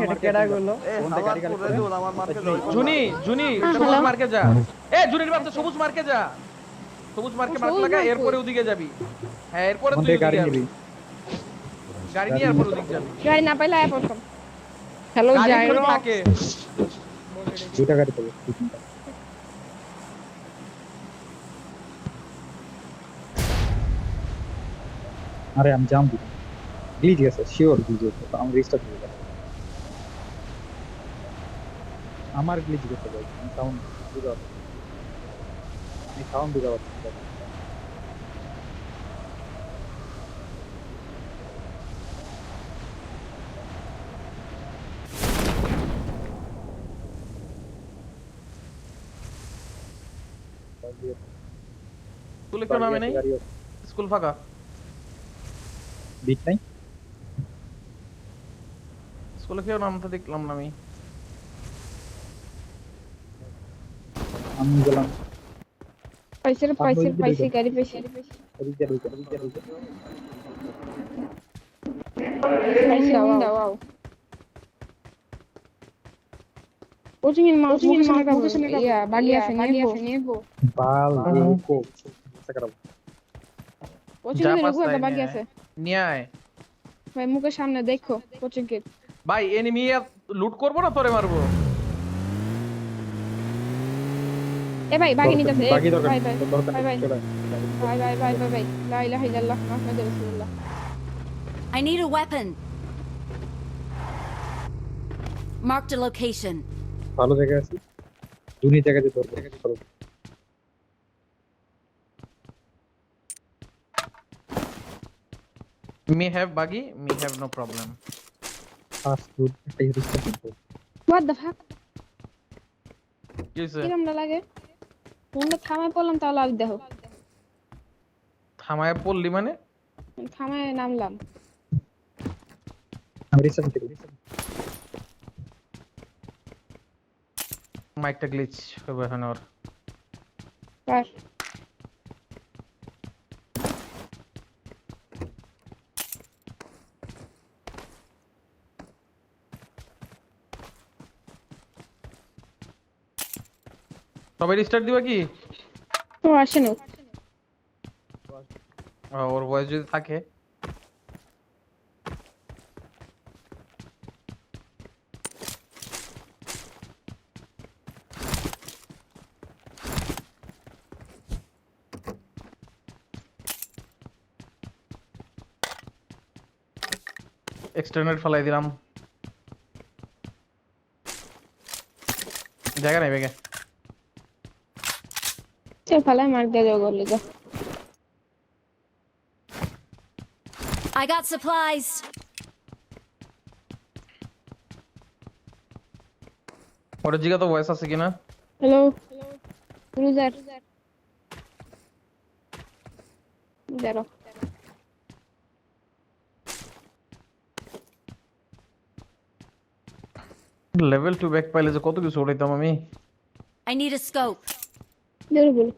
এটা কেডা গুলো জুনি জুনি সবুজ মার্কে যা জুনির বাচ্চা সবুজ মার্কে যা সবুজ মার্কে মার্ক লাগা এরপরে ওদিকে যাবি হ্যাঁ এরপরে তুই ওদিকে যাবি গাড়ি নিয়ে এরপর ওদিকে যাবি গাড়ি না পাইলে আয় প্রথম হ্যালো গাড়ি থাকে দুইটা গাড়ি পাবো আরে আমি জাম দিই গ্লিচ গেছে শিওর গ্লিচ গেছে আমি রিস্টার্ট করে দেব আমার গ্লিচ গেছে ভাই আমি সাউন্ড দিতে পারছি স্কুলে কেন নামে নাই স্কুল ফাঁকা বিট নাই স্কুলে কেউ নামতে দেখলাম না আমি গেলাম পাইছে গাড়ি পাইছে দাও কোচিং এর মাউস মুখে ইয়া বাগি আছে নেবো বাল কো সাকারাও কোচিং এর উপরে একটা বাগি আছে নিয়ে আয় ভাই মুখের সামনে দেখো কোচিং কে ভাই এনিমি লুট করব না তোরে মারবো এ ভাই বাগি নিতেছে বাগি দরকার ভাই ভাই লা ইলাহা ইল্লাল্লাহ মুহাম্মাদুর রাসূলুল্লাহ I need a weapon. Marked a location. ভালো জায়গা আছে দুনি জায়গাতে ধরবো চলো me have buggy me have no problem fast food একটা রিস্টার্ট করব what the fuck কি হইছে কিরম লাগে ফোনটা থামায় পড়লাম তাহলে আর দেখো থামায় পড়লি মানে থামায় নামলাম আমি রিস্টার্ট করি মাইকটা গ্লিচ হবে এখন আর কার সবাই রিস্টার্ট দিবা কি তো আসে না ওর ভয়েস যদি থাকে এক্সটারনেট ফলাই দিলাম জায়গা নাই বেগে চল ফলাই মার দে যাও গলি যা I got supplies. ওর জিগা তো ভয়েস আছে কিনা হ্যালো ক্রুজার দাঁড়াও লেভেল 2 ব্যাক পাইলে যে কত কিছু উড়াইতাম আমি I need a scope. জোরে বল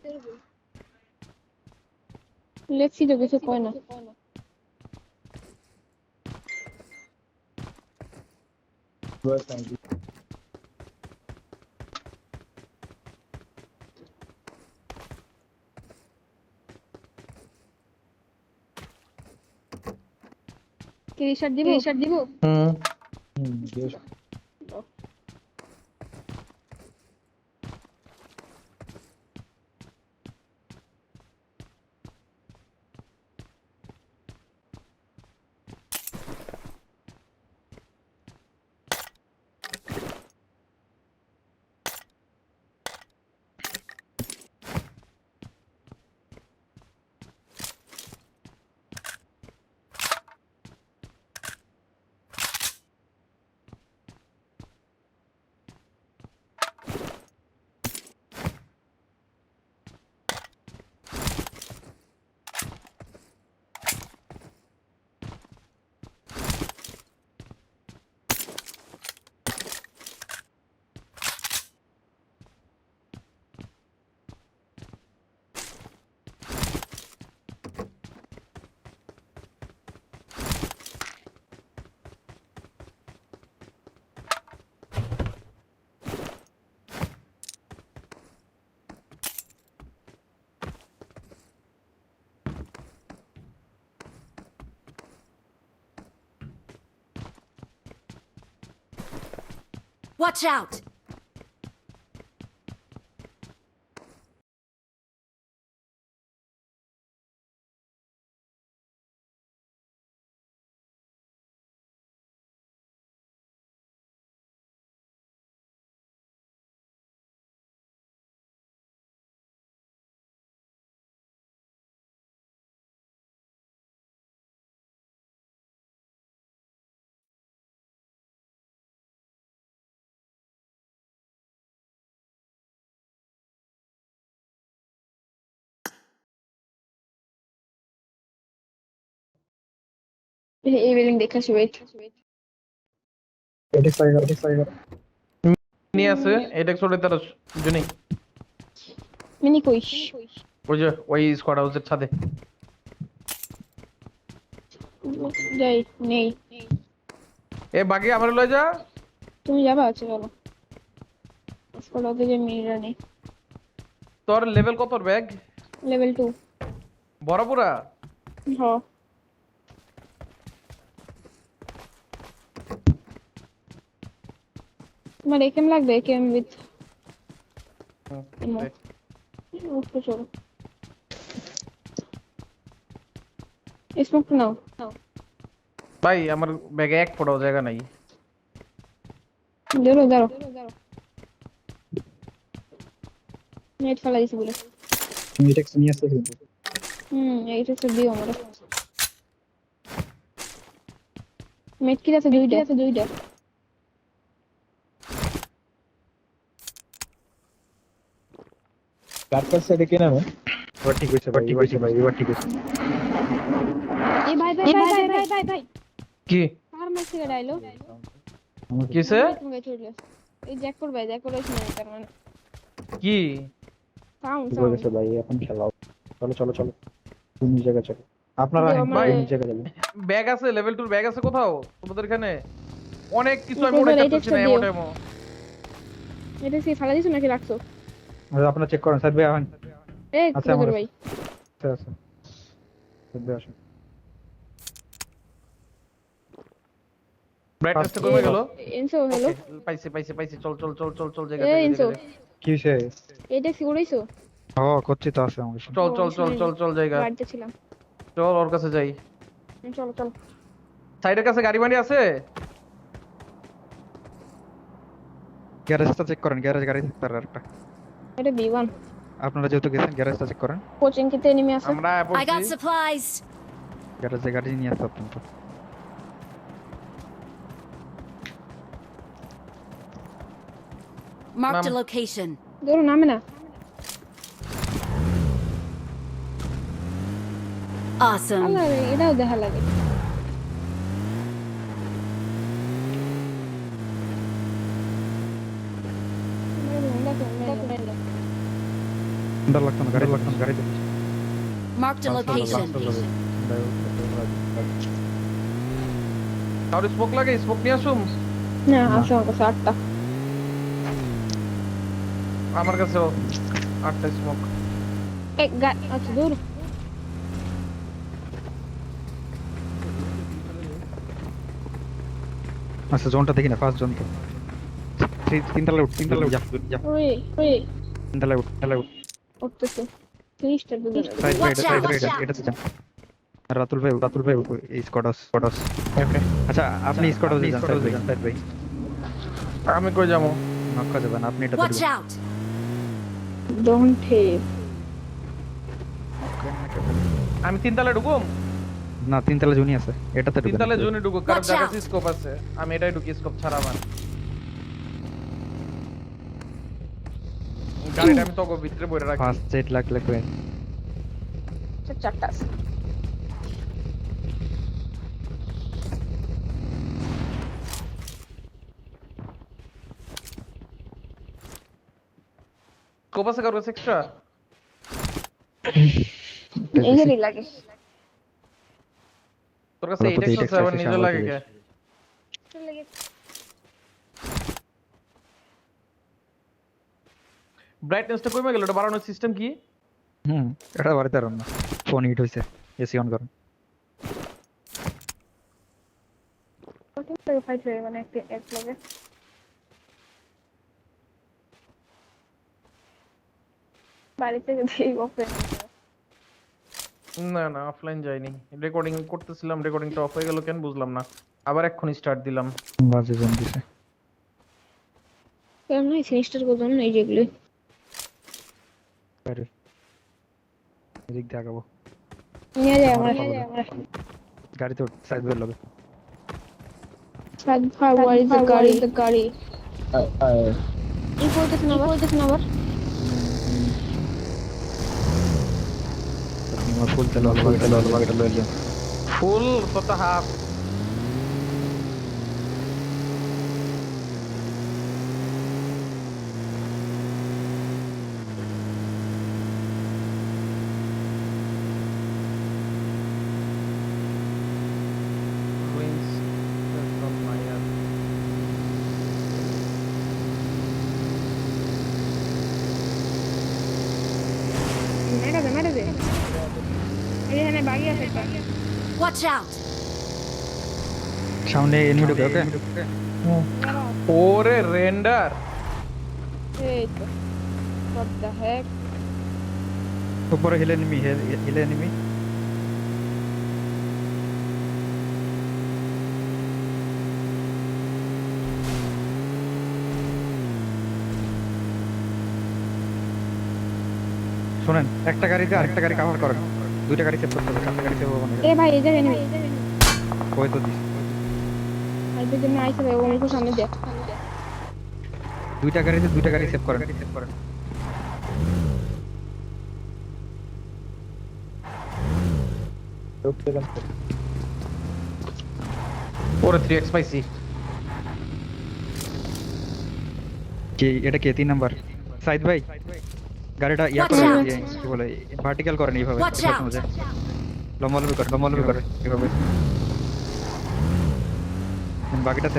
লেটসি তো কিছু কয় না কি রিসার্চ দিব বেশ Watch out! এই বিল্ডিং দেখাছি ওয়েট এটা সাইগার নিয়ে আছে এটা ছোট তার জুনি মিনি কইস ওই যে ওই স্কোয়াড হাউসের ছাদে যাই নেই এ বাকি আমার লয়ে যা তুমি যাবা আছে চলো স্কোয়াড অফ যে মিরা নেই তোর লেভেল কত ব্যাগ লেভেল 2 বড় পুরা হ তোমার একেম লাগবে একেম উইথ ওকে চলো স্মোক নাও ভাই আমার ব্যাগে এক ফোটাও জায়গা নাই দাঁড়ো নেট ফেলা দিছি বলে মিটেক্স নিয়ে আসতে কিন্তু এইটা তো দিও আমরা মেট কি আছে দুইটা কাটকার সাইডে কে নামে এবার ঠিক হইছে ভাই এবার ঠিক হইছে এই ভাই কি কার মেসে গড়াইলো কিসে তুমি চলে এই জ্যাক করবে না তার মানে কি সাউন্ড ঠিক হয়ে গেছে ভাই এখন খেলাও চলো তুমি জায়গা চলো আপনারা ভাই, তুমি জায়গা যাবেন ব্যাগ আছে লেভেল 2 ব্যাগ আছে কোথাও তোমাদের এখানে অনেক কিছু আমি উপরে মনে এই করতেছি না টেক্সটা এমন এটা কি ফেলা দিছো নাকি রাখছো আপনারা চেক করেন সাইড ভাই আহেন এই আচ্ছা, কুদর আমার- ভাই আচ্ছা সাইড ভাই আসুন ব্রাইটনেসটা কমে গেল এনসো হ্যালো পাইছি চল জায়গা এই এনসো কি হইছে এটা কি করেছো করছি তো আছে আমার সাথে। চল জায়গা বাড়িতে ছিলাম চল ওর কাছে যাই চলো সাইডের কাছে গাড়ি বাড়ি আছে গ্যারেজটা চেক করেন গাড়ি তার একটা এটা B1 আপনারা যেহেতু গেছেন গ্যারেজটা চেক করেন কোচিং কিতে এনিমি আছে আমরা I got পড়ছি supplies. গ্যারেজে গাড়ি নিয়ে আসতে আপনারা Marked a Ma'am. location. ধরো নামে না Awesome. আল্লাহ রে এটাও দেখা লাগে সুন্দর লাগতো না গাড়িতে Marked a location. আর স্মোক লাগে স্মোক নিয়ে আসুম না আসো আমার কাছে 8টা আমার কাছেও 8টা স্মোক আচ্ছা দূর আচ্ছা জোনটা দেখি না ফার্স্ট জোন তো তিনতলা উঠ যা ওই তিনতলা উঠ উঠতেছে 30টা দূর Watch out, watch out. এটাতে যান রাতুল ভাই এই স্কোয়াডস ওকে আচ্ছা আপনি স্কোয়াডস যান সাইড ভাই আমি কই যাবো নক্কা যাবেন আপনি এটা Watch ধরবেন out. ডোন্ট হেভ আমি তিনতলা ঢুকুম না তিনতলা জুনি আছে এটাতে ঢুকেন তিনতলা জোনে ঢুকো কারণ Watch জায়গা out. স্কোপ আছে আমি এটাই ঢুকি স্কোপ ছাড়া আমার গাড়িটা আমি তো ভিতরে বইরে রাখি ফার্স্ট সেট লাগলে কই 4টা আছে স্কোপ আছে কারো এক্সট্রা এই যে লাগে তোর কাছে ওরা তো এইটা এইটা আছে আবার extra নিজে সামনে লাগে দিবে। কে ব্রাইটনেসটা কমে গেল এটা বাড়ানোর সিস্টেম কি এটা বাড়িতে আর না ফোন হিট হইছে এসি অন করেন ফাইট হয়ে মানে এক লাগে বাড়ি থেকে দেই অফে না না অফলাইন যাইনি, রেকর্ডিং করতেছিলাম, রেকর্ডিংটা অফ হয়ে গেল কেন বুঝলাম না, আবার এক্ষুনি স্টার্ট দিলাম। বাজে জন দিছে কেমন সিনিস্টার করলাম না এই যেগুলো বাইরে এদিক দিয়ে আগাবো নিয়ে যায় আমার গাড়িতে সাইড বের লবে সাদ ভাই ওয়ার ইজ দ্য গাড়ি এই পড়তেছ না আবার তোমার ফুল তেল বাগটা লইলে ফুল কত হাফ? মেরে দে এখানে বাগি আছে একটা Watch out! সামনে এনিমি ঢোকে ওকে ওরে রেন্ডার এই তো what the heck উপরে হিলে এনিমি শুনেন, একটা গাড়িতে আরেকটা গাড়ি কভার করেন, দুইটা গাড়ি সেভ করতে হবে, চারটা গাড়ি সেভ হবে না। এ ভাই এই যে এনিমি কই তো দিস আর যদি না আইছে ভাই ওর সামনে দে দুইটা গাড়ি সেভ করেন ওরে 3x পাইছি। কি এটা কে 3 নাম্বার সাইদ ভাই গাড়িটা ইয়া Watch করে out! কি বলে ভার্টিক্যাল করেন এইভাবে Watch out! লম্বালম্বি করে এইভাবে বাকিটাতে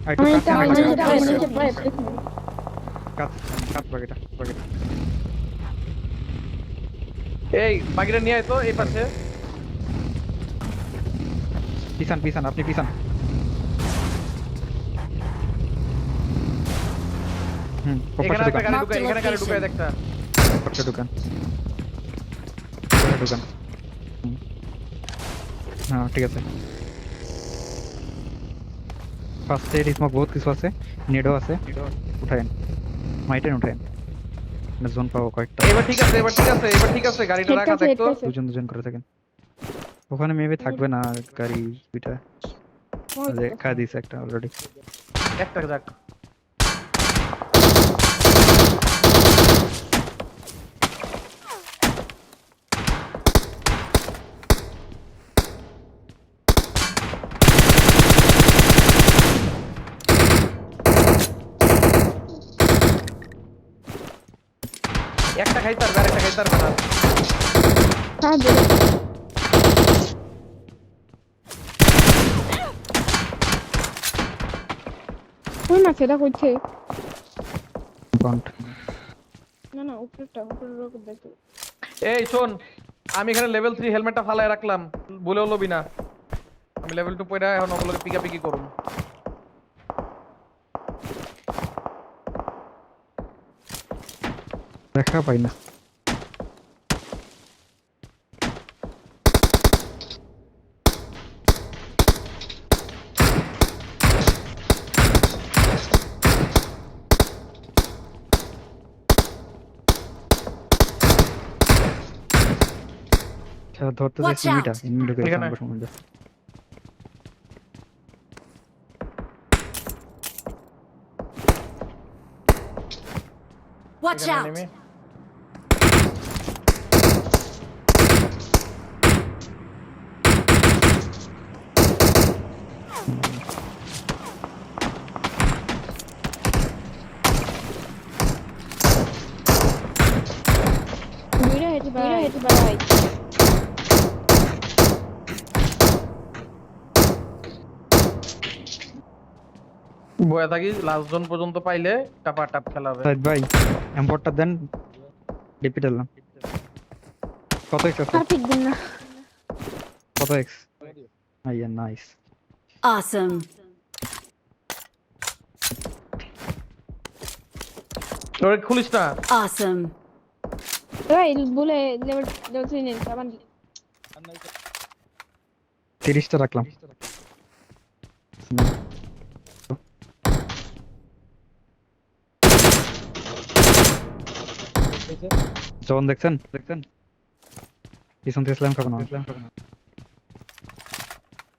আইটু আমি কাট বাকিটা এই বাকিটা নিয়ে আয় তো এই পাশে। পিছান আপনি পিছান এখানে একটা গাড়ি ঢুকায়, এখানে গাড়ি ঢুকায় একটা। দোকান হ্যাঁ ঠিক আছে। ফার্স্ট এড স্মোক বহুত কিছু আছে, নেডও আছে, উঠায়েন মাইটেন উঠায়েন জোন পাবো কয়েকটা। এবার ঠিক আছে গাড়িটা রাখা দেখতো। দুজন করে থাকেন ওখানে, মেবি থাকবে না গাড়ি দুইটা, খা দিয়েছে একটা অলরেডি। একটা যাক একটা খাইতার আরেকটা খাইতার না। সাহায্য কই না সেটা কইছে বন্ড না উপরের লোক দেখো। এই শোন, আমি এখানে লেভেল 3 হেলমেটটা ফালায় রাখলাম, বলেও লবি না। আমি লেভেল 2 পয়রা এখন ওগুলোকে পিকাপিকি করুম। দেখা পাই না। ধরতে Watch যাচ্ছি out! এনিমিটা গেছে এখানে। আমার সম্বন্ধে। Watch এখানে out! নেমে দুইটা হেঁটে বাড়াই বয়া থাকি, লাস্ট জন পর্যন্ত পাইলে টাপ খেলা হবে। সাইদ ভাই এম্পোর্টটা দেন, ডিপি দিলাম। কত এক্স আছে? আর ঠিক দিন না কত এক্স? আইয়া নাইস। Awesome! ওরে খুলিস না। Awesome. এই বলে লেভেল 3 নেন সাবান 30টা রাখলাম। জন দেখছেন পিছন থেকে ইসলাম খাবো না,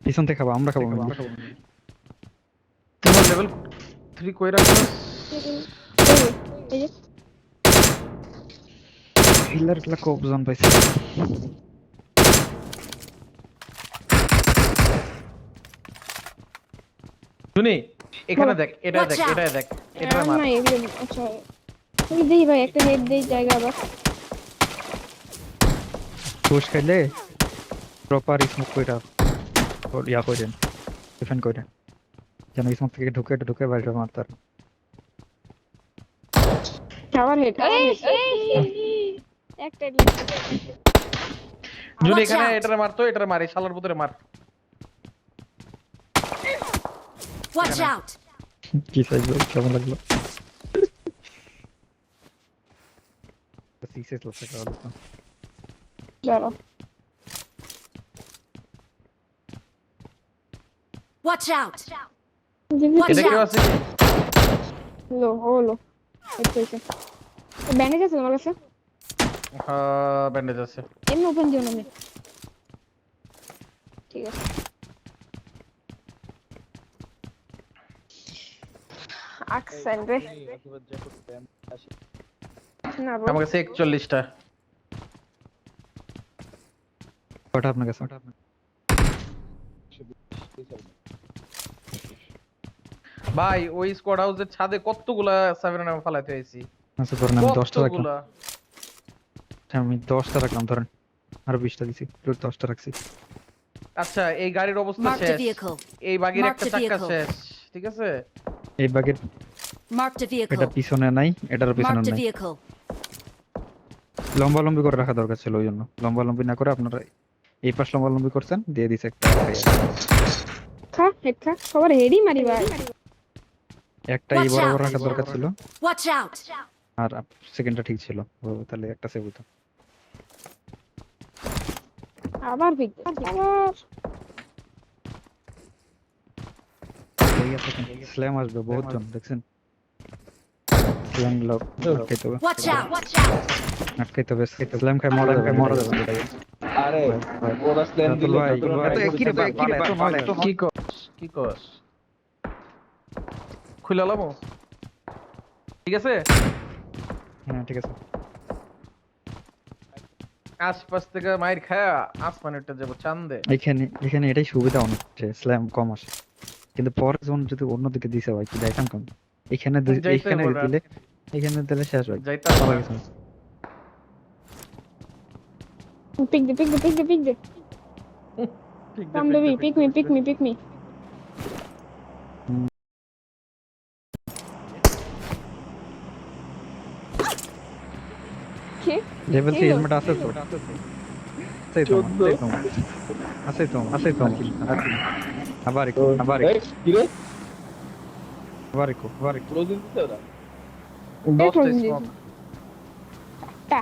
পিছন থেকে খাবো, আমরা খাবো। তোমার লেভেল 3 কই রাখছস? এই যে হিলার কোপ জন পাইছে। শুনি এখানে দেখ, এটা Watch দেখ, out. এটা দেখ, এটা আর মার। না এগুলো আচ্ছা এই দেই ভাই একটা হেড দেই জায়গা আবার পুশ খাইলে প্রপার স্মোক কইরা ইয়া কইরেন, ডিফেন্ড কইরেন, যেন স্মোক থেকে ঢুকে বাইরে মারতার। আবার হেড একটা জুনি Watch এখানে out. এটারে মারতো, এটারে মার, এই শালার ভিতরে মার। Watch out. কি চাইবে, কেমন লাগলো? সিসেস লসে কালো যারা Watch out. এটা কেউ আছে কি? লো হলো এটা ব্যান্ডেজ আছে তোমার কাছে হ্যাঁ ব্যান্ডেজ আছে। এমনি ওপেন দিও না ঠিক আছে আকসেন রে না bro আমার কাছে 41টা। কটা আপনার কাছে? ভাই ওই স্কোয়াড হাউসের ছাদে কতগুলা 7 নাম ফালাইতে হইছি। আচ্ছা ধরেন আমি 10টা রাখলাম, কতগুলা। আমি 10টা রাখলাম, ধরেন আরো 20টা দিছি, টোটাল 10টা রাখছি। আচ্ছা এই গাড়ির অবস্থা Marked a শেষ, vehicle. এই বাগের Marked একটা a চাকা vehicle. শেষ, ঠিক আছে? এই বাগের Marked a এটা vehicle. পিছনে নাই, এটার পিছনে Marked a নাই, vehicle. লম্বালম্বি করে রাখা দরকার ছিল, ওই জন্য লম্বালম্বি না করে আপনারা এই পাশ লম্বালম্বি করছেন, দিয়ে দিছে একটা খা হেড খা সবার হেডই মারি ভাই একটা এই বরাবর রাখা দরকার ছিল, Watch out. আর সেকেন্ডটা ঠিক ছিল, ও তাহলে একটা সেভ হতো। আবার পিক আবার এই আছে স্ল্যাম আসবে বহুত জন, দেখছেন স্ল্যাম লক আটকাইতে হবে, Watch out. আটকাইতে হবে, স্ল্যাম খাই মরা যাবে এটাই। আরে ওরা স্ল্যাম দিল ভাই এত একই রে এত নয় তো কি কস খুলে লামো, ঠিক আছে? হ্যাঁ ঠিক আছে। আশপাশ থেকে মাইর খায়া আসমানেরটা যাবো চান্দে। এখানে এটাই সুবিধা অনেক, যে স্ল্যাম কম আসে, কিন্তু পরে যখন যদি অন্যদিকে দিছে ভাই কি যাইতাম কম, এখানে দিলে শেষ ভাই, যাইতাম মারা না। গেছে। পিক দে come to me pick me কি লেভেল 3 হেলমেট আছে তো, আছে তো আবার একটু কি রে ক্লোজিং দিতে ওরা দশটা closing smoke।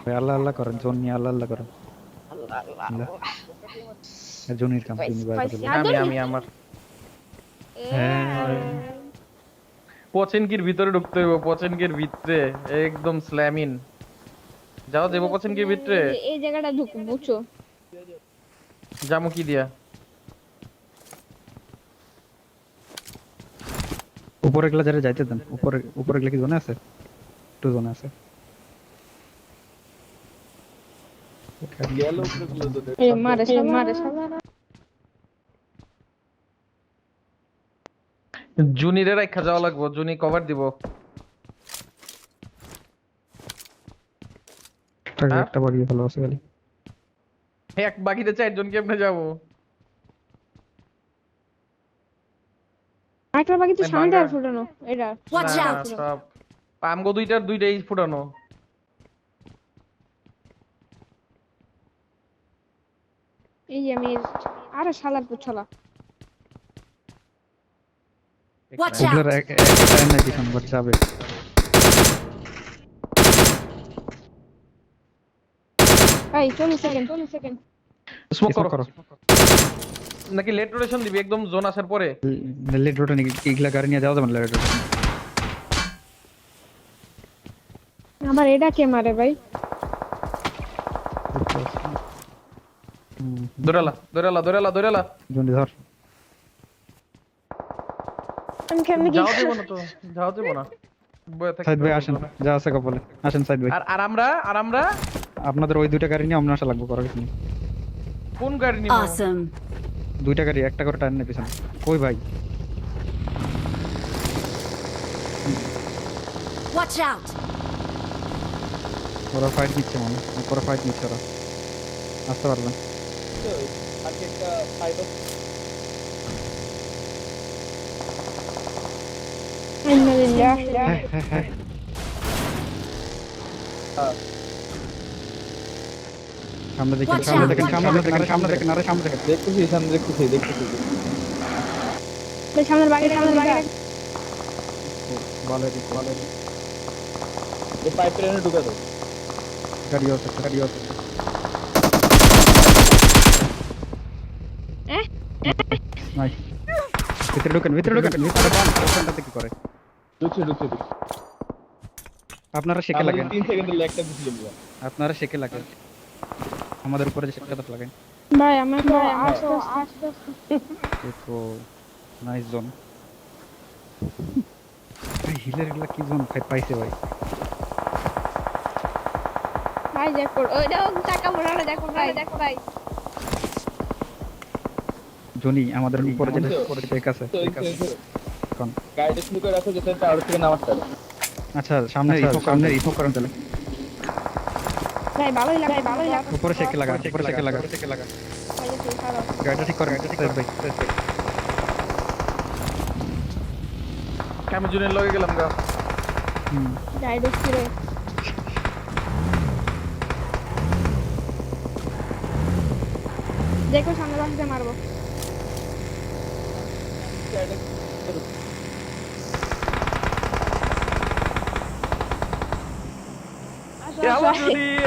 ভাই আল্লাহ আল্লাহ করেন, জোন নিয়ে আল্লাহ করেন, জোনের কাম তিনি বাইরে দিলেন। আমি আমার হ্যাঁ পচেনকির ভিতরে ঢুকতে হইব, পচেনকির ভিতরে একদম স্ল্যামিন যাও দেব, পচেনকির ভিতরে এই জায়গাটা ঢুক বুঝছো জামু কি দিয়া উপরে গেলে যারা যাইতে দেন, উপরে গেলে কি জোনে আছে, একটু জোনে আছে। গেল উপরে ক্লোজ হতে এই মারে সবার জুনিরে রাখা যাওয়া লাগবো, জুনি কভার দিব। একটা বাড়ি ভালো আছে খালি, এক বাকিতে 4 জন কেমনে যাবো? আরেকটা বাকি তো সামনে আর ফুটানো এটা Watch না, out. সব আমগো দুইটাই ফুটানো। এই যে আমি আরে শালার পুছলা Watch ওগুলোর out. একটা টাইম নাই পিছন বাট যাবে, ভাই 40 সেকেন্ড স্মোক Smoke করো নাকি লেট রোটেশন দিবি একদম জোন আসার পরে? লেট রোটা নাকি এগুলা গাড়ি নিয়ে যাওয়া যাবে না লেট রোটা। আমার এটা কে মারে ভাই? দৌড়ালা জন্ডি ধর। আমি কেমনে কি যাও দেব না বয়ে থাকতে সাইদ ভাই হবে আসেন, জোনে। যা আছে কপালে আসেন সাইদ ভাই। আর আমরা আপনাদের ওই দুইটা গাড়ি নিয়ে আমরা আসা লাগবে, করার কিছু নেই। কোন গাড়ি নিব? Awesome. দুইটা গাড়ি একটা করে টাইম নেই পিছনে। কই ভাই? Watch out. ওরা ফাইট নিচ্ছে মানে, ওরা ফাইট নিচ্ছে, ওরা আসতে পারবেন। আজকে একটা ফাইট আলহামদুলিল্লাহ। সামনে দেখেন, Watch সামনে out, দেখেন, watch সামনে out. দেখেন, সামনে দেখেন, আরে সামনে দেখেন। দেখতেছি সামনে দেখতেছি ভাই সামনের বাড়ি বালেরি এই পাইপ ট্রেনে ঢুকে দাও। গাড়ি আছে, গাড়ি আছে। নাই ভিতরে ঢুকেন, ভিতরে বান ওখানটাতে কি করে? ঢুকছে আপনারা শেখে লাগেন, 3 সেকেন্ডের ল্যাগটা দিছিলাম। আপনারা শেখে লাগেন, আমাদের উপরে যে শেখটা লাগেন। ভাই আমার তো আসতে দেখো নাইস জোন ভাই, হিলের গুলা কি জোন পাইছে ভাই। ভাই দেখো ওইটা টাকা মোড়ানো দেখো ভাই জনি আমাদের উপরে যেটা টেক আছে, তো ঠিক আছে কোন গাইড শুরু করে রাখো যাতে টাওয়ার থেকে নামাতে পারে। আচ্ছা সামনে ইফো করেন তাহলে। ভাই ভালোই লাগে উপরে শেখে লাগা, উপরে শেখে লাগা। ভাই দেখো খারাপ গাড়িটা ঠিক করে, গাড়িটা ঠিক করে ভাই। আমি জুনের লগে গেলাম গা। গাইড ছিড়ে দেখো সামনে বাসতে মারবো।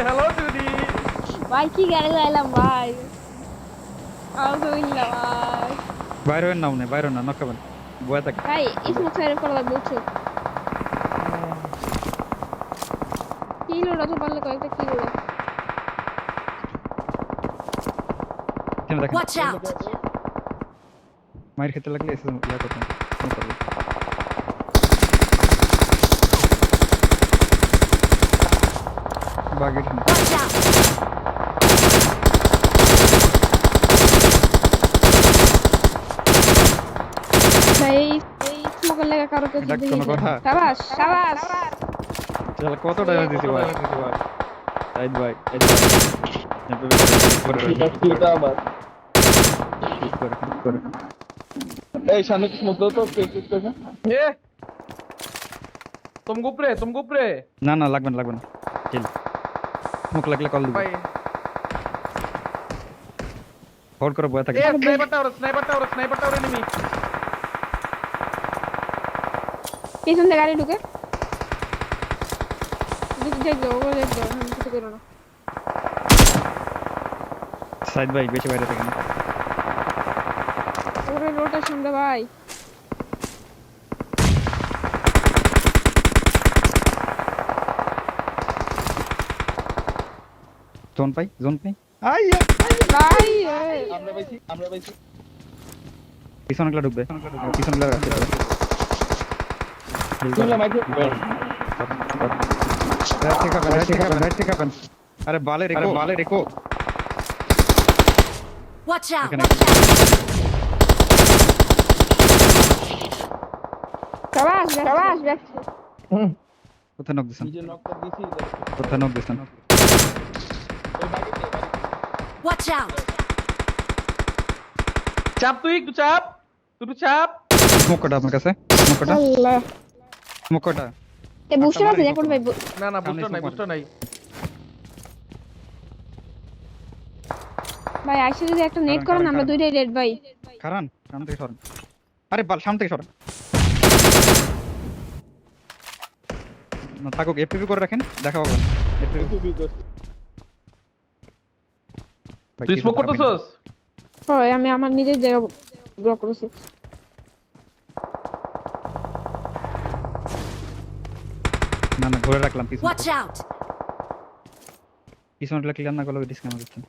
হ্যালো জুনি ভাই কি গাড়ি লাইলাম ভাই। আলহামদুলিল্লাহ ভাই। বাইরের নাম নেই, বাইরের না নকাবেন বয়া থাকে। ভাই স্মোক সাইড করে লাগবে বুঝছো? কিলো রাখো পারলে কয়েকটা কিলো রাখো। এখানে দেখেন Watch out. মাইর খেতে লাগলে এসে ইয়া করতেন বাগেট না। Watch out. ভাই এই স্মোকের লাগা কারো কাছে এটা দিই কোনো কথা? শাবাশ চল কত টাকা দিছি ভাই? সাইদ ভাই এটা আমার এই সামনে কি স্মোক দাও তো ক্লিক করে। এ তুম গুপরে না লাগবে না চিল। মুখ লাগলে কল দিব, ভাই। হোল্ড করে বয়া থাকে। এ স্নাইপারটা ওরে এনিমি। পিছন থেকে গাড়ি ঢুকে দেখো আমি কিছু করো না। সাইদ ভাই বেশি বাইরে থাকেন। ওরে রোটেশন দে ভাই। জোন পাই ভাই আমরা পাইছি পিছনগুলো ঢুকবে, পিছনগুলো রাখতে হবে। তুই মাইকে রাইট থেকে আপেন। আরে বালে রেখো Watch out. এখানে। শাবাশ কোথায় নক দিছেন? নিজে নকটা দিছি কোথায় নক দিছেন? ওই বাড়িতে Watch out. চাপ তুই একটু চাপ স্মোক কটা আপনার কাছে? আল্লাহ স্মোক কটা? এ বুস্টার আছে দেখো ভাই। না বুস্টার নাই ভাই আইসে যদি একটা নেট করেন আমরা দুইটাই রেড ভাই। কারণ সামনে থেকে সরেন। আরে বাল সামনে থেকে সরেন না, থাকুক এফপিপি করে রাখেন, দেখা হবে না। তুই করছিস তুই স্মোক করতেছস? হয় আমি আমার নিজের জায়গা গ্রো করেছি। না না ঘুরে রাখলাম পিছন Watch out! পিছনটা ক্লিয়ার না করলে ডিসকাউন্ট দিচ্ছেন।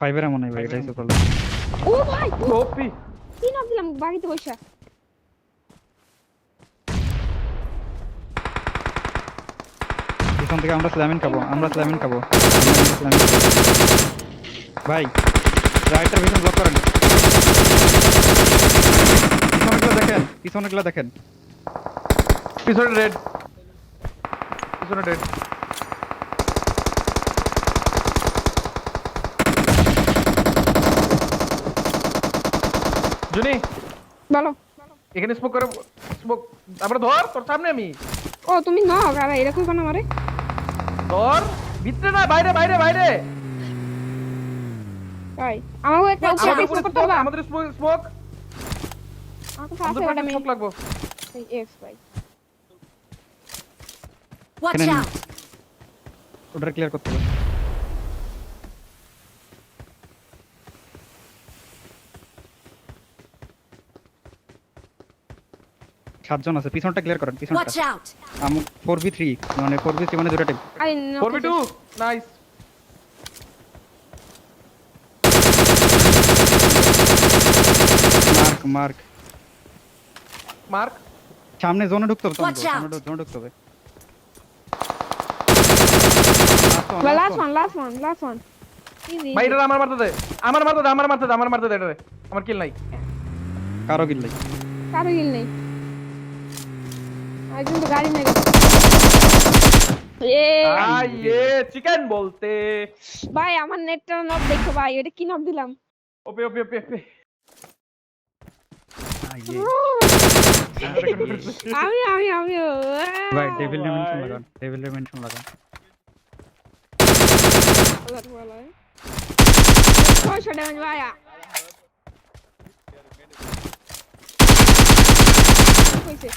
ফাইবার এমন নাই ভাই, এটাই তো প্রবলেম। ও ভাই ওপি কি নাম দিলাম বাড়িতে বসে। পিছন থেকে আমরা স্ল্যামিন খাবো, আমরা স্ল্যামিন খাবো। ভাই রাইটার পিছন ব্লক করেন। পিছনেগুলো দেখেন, পিছনেগুলো দেখেন। পিছনে রেড, পিছনে রেড। জুনি বলো এখানে স্মোক করে, স্মোক আমরা ধর, তোর সামনে আমি ও তুমি নাও গারা এরকম কেন মারে ধর, ভিতরে না বাইরে, বাইরে বাইরে। ভাই আমাকে একটা Watch উপরে out! স্মোক করতে হবে। আমাদের স্মোক, আমাকে আমাদের ফাঁসে ওটা স্মোক লাগবে। এক্স ভাই Watch Can I- out! ওটা ক্লিয়ার করতে হবে। সাতজন আছে, পিছনটা ক্লিয়ার করেন, পিছনটা। Watch out! 4v3 মানে 4v3 মানে দুটো টিম। আরে 4v2 nice. Mark mark mark সামনে জোনে ঢুকতে হবে, Watch out! জোনে ঢুকতে হবে। লাস্ট ওয়ান ভাই এটা আমার মারতে দে, আমার মারতে দে, আমার মারতে দে, আমার মারতে দে এটা। আমার কিল নাই। কারো কিল নাই। কারো হিল নেই একজন তো গাড়ি নিয়ে গেছে এ আইয়ে চিকেন বলতে। ভাই আমার নেটটা নব দেখো ভাই এটা কি নব দিলাম ওপে ওপে ওপে ওপে। আমি ভাই ডেভিল রিমেনশন লাগান, ডেভিল রিমেনশন লাগান। ছয়শো ড্যামেজ ভাইয়া হয়েছে